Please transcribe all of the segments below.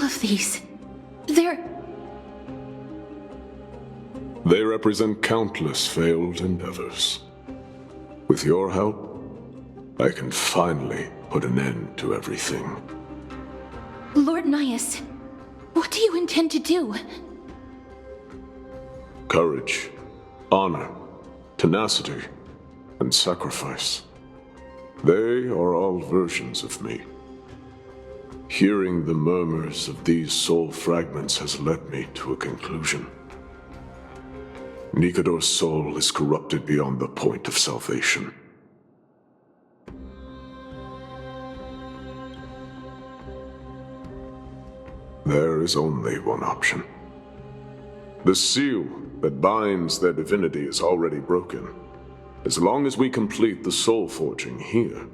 of these? They represent countless failed endeavors. With your help, I can finally put an end to everything. Lord Nias, what do you intend to do? Courage, honor, tenacity, and sacrifice. They are all versions of me. Hearing the murmurs of these soul fragments has led me to a conclusion. Nikador's soul is corrupted beyond the point of salvation. There is only one option. The seal that binds their divinity is already broken. As long as we complete the soul forging here,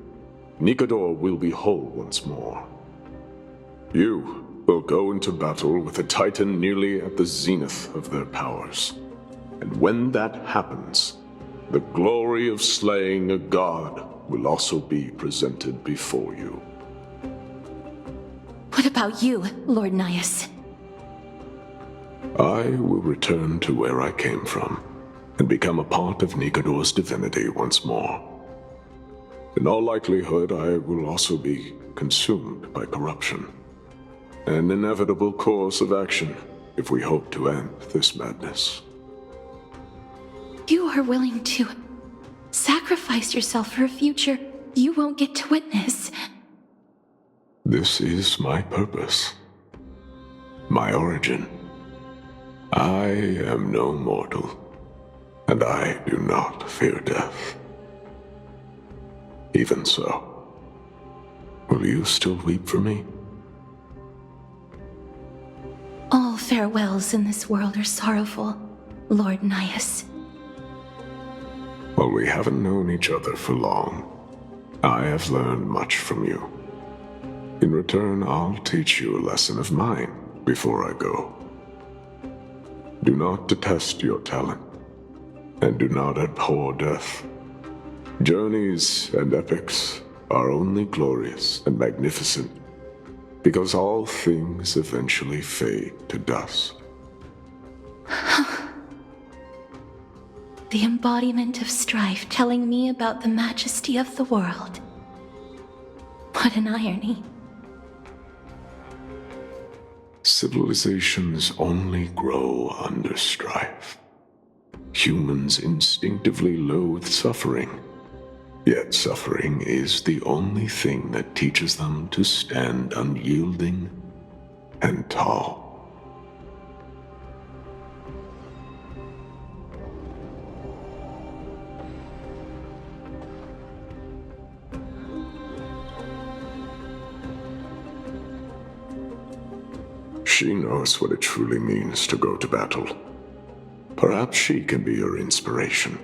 Nikador will be whole once more. You will go into battle with a Titan nearly at the zenith of their powers. And when that happens, the glory of slaying a god will also be presented before you. What about you, Lord Nias? I will return to where I came from, and become a part of Nikador's divinity once more. In all likelihood, I will also be consumed by corruption. An inevitable course of action if we hope to end this madness. You are willing to sacrifice yourself for a future you won't get to witness. This is my purpose. My origin. I am no mortal, and I do not fear death. Even so, will you still weep for me? All farewells in this world are sorrowful, Lord Nias. Well, we haven't known each other for long. I have learned much from you. In return, I'll teach you a lesson of mine before I go. Do not detest your talent, and do not abhor death. Journeys and epics are only glorious and magnificent because all things eventually fade to dust. The embodiment of strife telling me about the majesty of the world. What an irony. Civilizations only grow under strife. Humans instinctively loathe suffering. Yet suffering is the only thing that teaches them to stand unyielding and tall. She knows what it truly means to go to battle. Perhaps she can be your inspiration.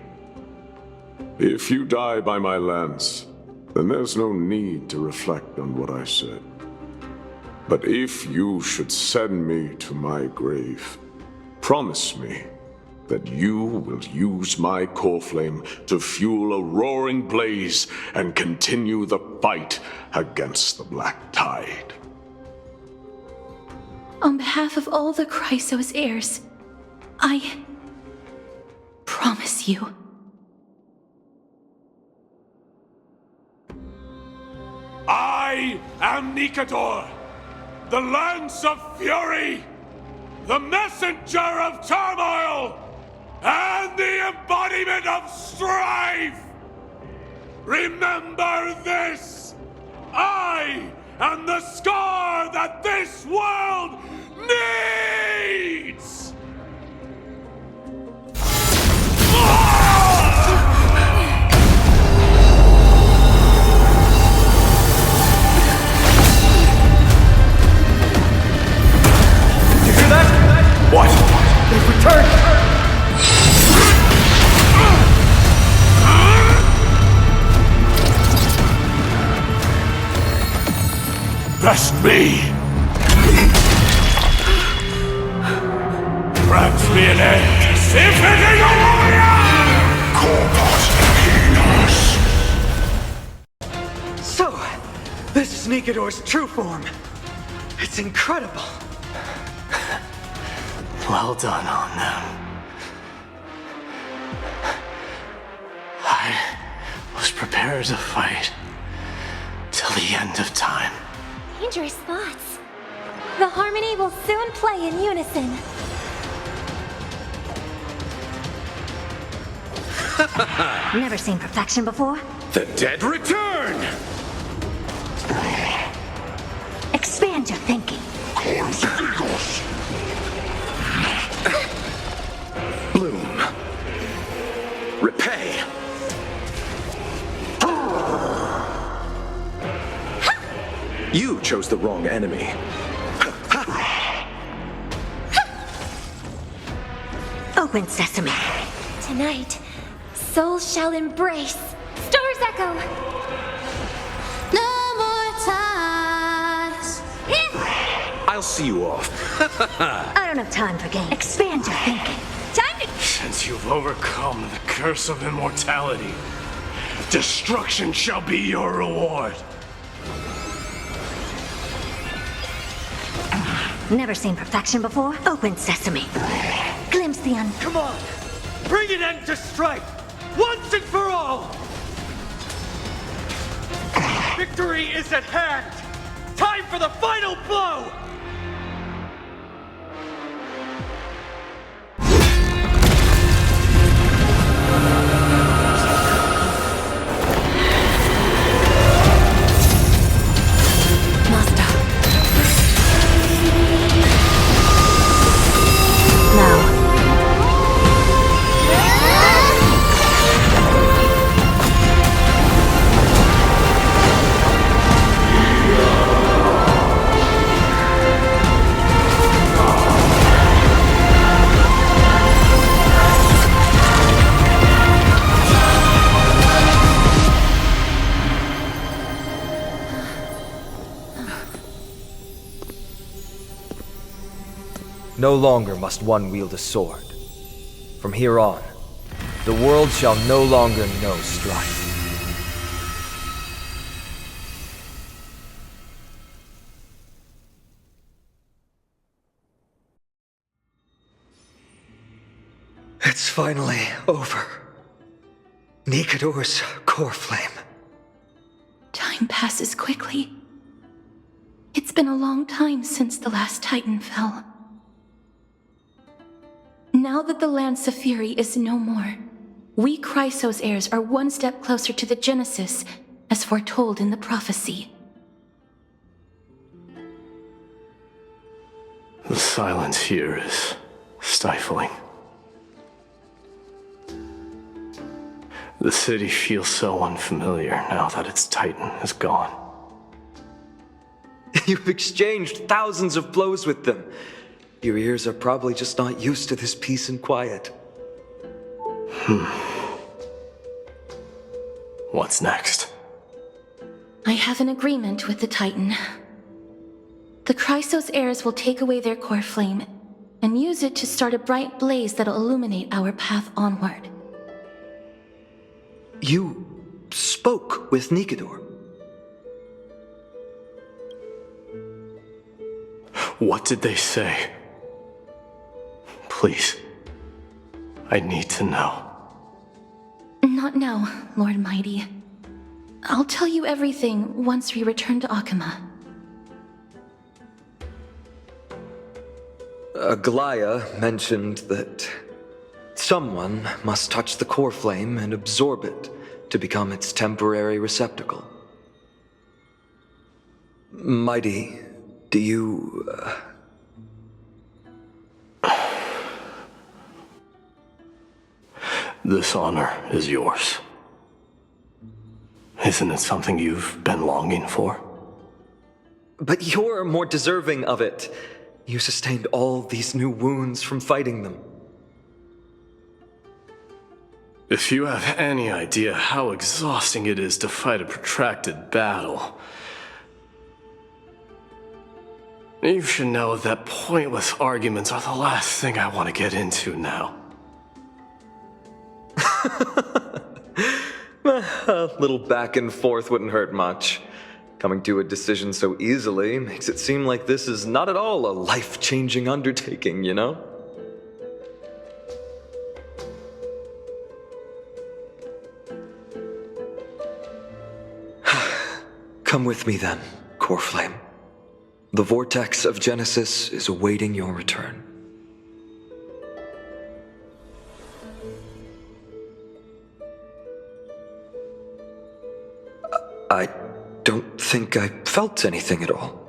If you die by my lance, then there's no need to reflect on what I said. But if you should send me to my grave, promise me that you will use my core flame to fuel a roaring blaze and continue the fight against the Black Tide. On behalf of all the Chrysos heirs, I promise you. I am Nikador, the Lance of Fury, the messenger of turmoil, and the embodiment of strife! Remember this! I am the scar that this world needs! You hear that? What? They've returned! Bless me! Grant me an end, befitting a warrior! Corpus So, this is Nikador's true form. It's incredible. Well done on them. I was prepared to fight till the end of time. Dangerous thoughts. The harmony will soon play in unison. Never seen perfection before? The dead return! Expand your thinking. Bloom. Repay. You chose the wrong enemy. Open sesame. Tonight, souls shall embrace Star's Echo. No more ties. I'll see you off. I don't have time for games. Expand your thinking. Time to... Since you've overcome the curse of immortality, destruction shall be your reward. Never seen perfection before? Open sesame. Glimpse the Come on! Bring an end to strife! Once and for all! Victory is at hand! Time for the final blow! Master. Now. No longer must one wield a sword. From here on, the world shall no longer know strife. It's finally over. Nikador's core flame. Time passes quickly. It's been a long time since the last Titan fell. Now that the Lance of Fury is no more, we Chrysos heirs are one step closer to the Genesis, as foretold in the prophecy. The silence here is stifling. The city feels so unfamiliar now that its Titan is gone. You've exchanged thousands of blows with them. Your ears are probably just not used to this peace and quiet. What's next? I have an agreement with the Titan. The Chrysos heirs will take away their core flame and use it to start a bright blaze that'll illuminate our path onward. You spoke with Nikador. What did they say? Please. I need to know. Not now, Lord Mighty. I'll tell you everything once we return to Akama. Aglaya mentioned that someone must touch the core flame and absorb it to become its temporary receptacle. Mighty, do you... This honor is yours. Isn't it something you've been longing for? But you're more deserving of it. You sustained all these new wounds from fighting them. If you have any idea how exhausting it is to fight a protracted battle, you should know that pointless arguments are the last thing I want to get into now. A little back and forth wouldn't hurt much. Coming to a decision so easily makes it seem like this is not at all a life-changing undertaking, you know? Come with me then, Coreflame. The vortex of Genesis is awaiting your return. I don't think I felt anything at all.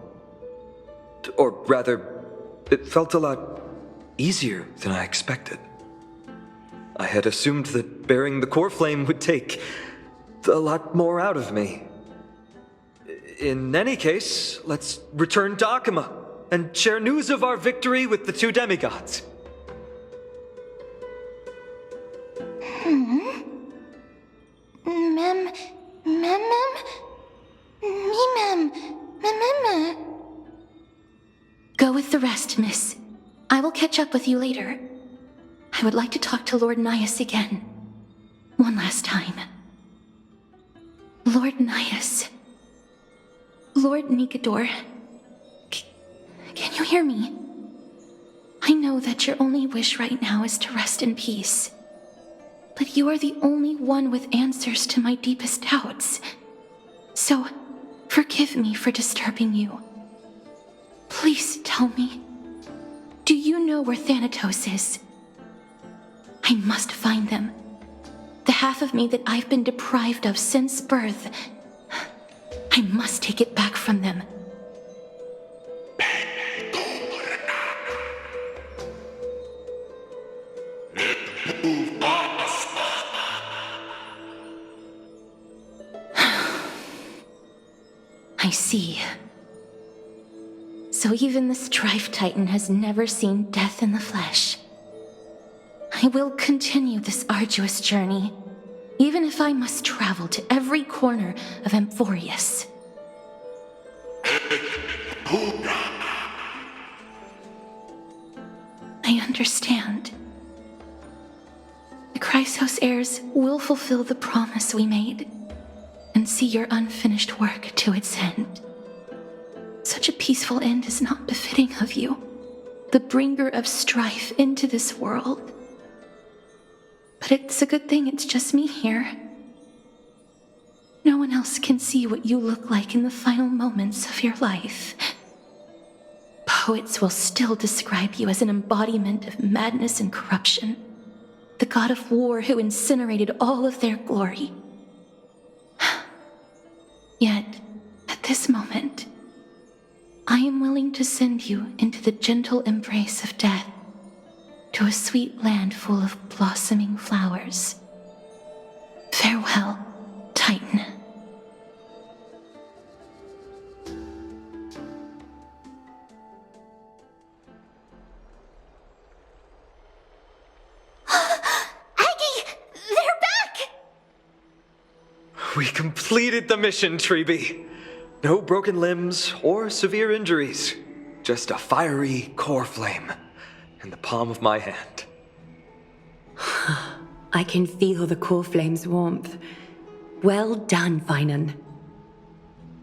Or rather, it felt a lot easier than I expected. I had assumed that bearing the Coreflame would take a lot more out of me. In any case, let's return to Akima and share news of our victory with the two demigods. Go with the rest, miss. I will catch up with you later. I would like to talk to Lord Nias again. One last time. Lord Nias. Lord Nikador. Can you hear me? I know that your only wish right now is to rest in peace. But you are the only one with answers to my deepest doubts. So, forgive me for disturbing you. Please tell me, do you know where Thanatos is? I must find them. The half of me that I've been deprived of since birth. I must take it back from them. I see. So even the Strife Titan has never seen death in the flesh. I will continue this arduous journey, even if I must travel to every corner of Amphorius. I understand. The Chrysos heirs will fulfill the promise we made, and see your unfinished work to its end. Such a peaceful end is not befitting of you, the bringer of strife into this world. But it's a good thing it's just me here. No one else can see what you look like in the final moments of your life. Poets will still describe you as an embodiment of madness and corruption, the god of war who incinerated all of their glory. Yet, at this moment, I am willing to send you into the gentle embrace of death, to a sweet land full of blossoming flowers. Farewell, Titan. We completed the mission, Treeby. No broken limbs or severe injuries. Just a fiery core flame in the palm of my hand. I can feel the core flame's warmth. Well done, Finan.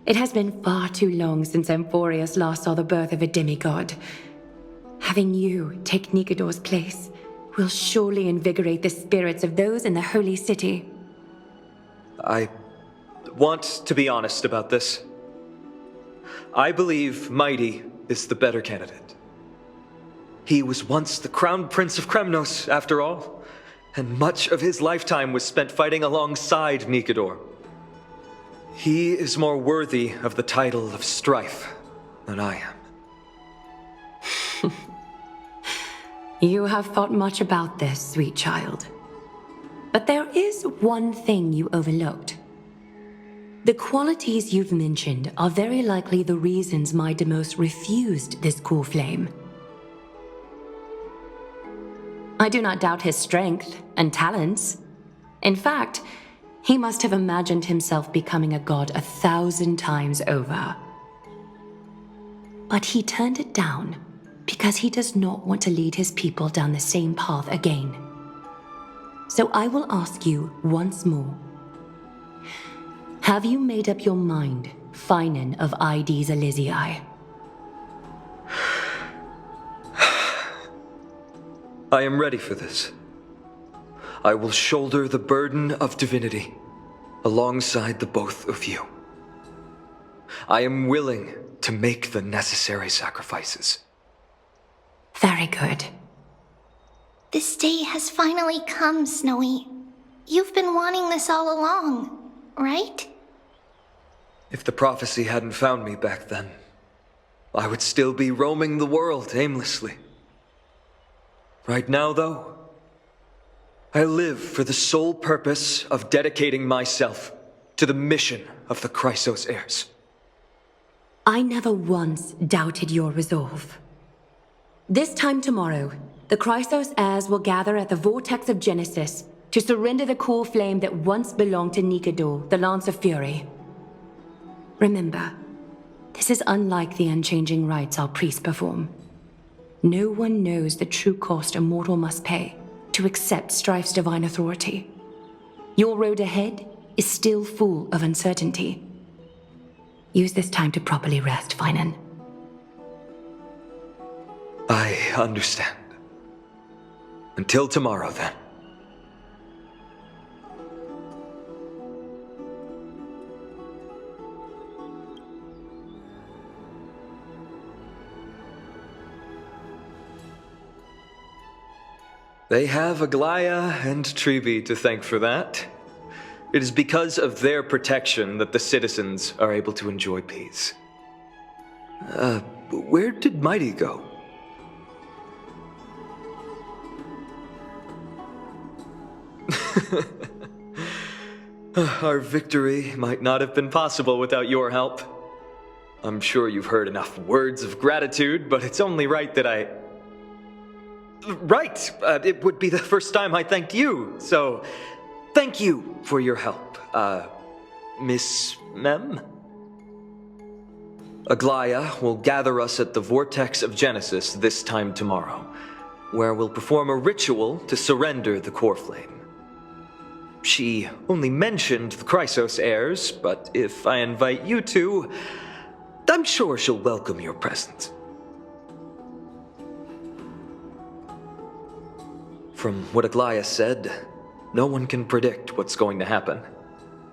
It has been far too long since Amphorius last saw the birth of a demigod. Having you take Nikador's place will surely invigorate the spirits of those in the holy city. I want to be honest about this. I believe Mighty is the better candidate. He was once the crown prince of Kremnos, after all, and much of his lifetime was spent fighting alongside Nikador. He is more worthy of the title of Strife than I am. You have thought much about this, sweet child. But there is one thing you overlooked. The qualities you've mentioned are very likely the reasons my Demos refused this core flame. I do not doubt his strength and talents. In fact, he must have imagined himself becoming a god 1,000 times over. But he turned it down because he does not want to lead his people down the same path again. So I will ask you once more. Have you made up your mind, Finan of Ides Elysiae? I am ready for this. I will shoulder the burden of divinity alongside the both of you. I am willing to make the necessary sacrifices. Very good. This day has finally come, Snowy. You've been wanting this all along, right? If the prophecy hadn't found me back then, I would still be roaming the world aimlessly. Right now, though, I live for the sole purpose of dedicating myself to the mission of the Chrysos heirs. I never once doubted your resolve. This time tomorrow, the Chrysos heirs will gather at the Vortex of Genesis to surrender the core flame that once belonged to Nikador, the Lance of Fury. Remember, this is unlike the unchanging rites our priests perform. No one knows the true cost a mortal must pay to accept Strife's divine authority. Your road ahead is still full of uncertainty. Use this time to properly rest, Finan. I understand. Until tomorrow, then. They have Aglaya and Trevi to thank for that. It is because of their protection that the citizens are able to enjoy peace. Where did Mighty go? Our victory might not have been possible without your help. I'm sure you've heard enough words of gratitude, but it's only right that I... Right! It would be the first time I thanked you, so... Thank you for your help, Miss Mem? Aglaya will gather us at the Vortex of Genesis this time tomorrow, where we'll perform a ritual to surrender the core flame. She only mentioned the Chrysos heirs, but if I invite you to, I'm sure she'll welcome your presence. From what Aglaya said, no one can predict what's going to happen,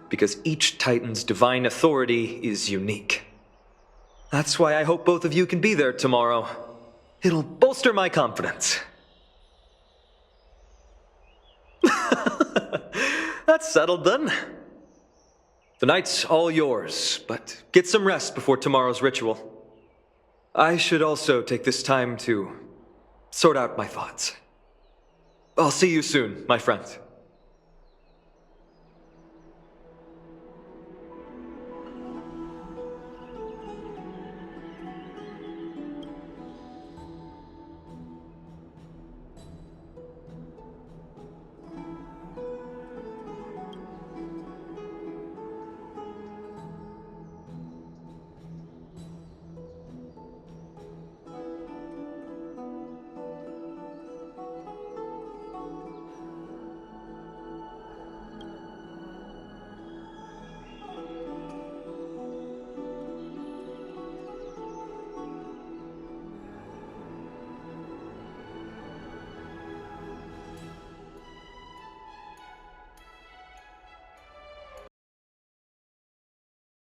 because each Titan's divine authority is unique. That's why I hope both of you can be there tomorrow. It'll bolster my confidence. That's settled then. The night's all yours, but get some rest before tomorrow's ritual. I should also take this time to sort out my thoughts. I'll see you soon, my friend.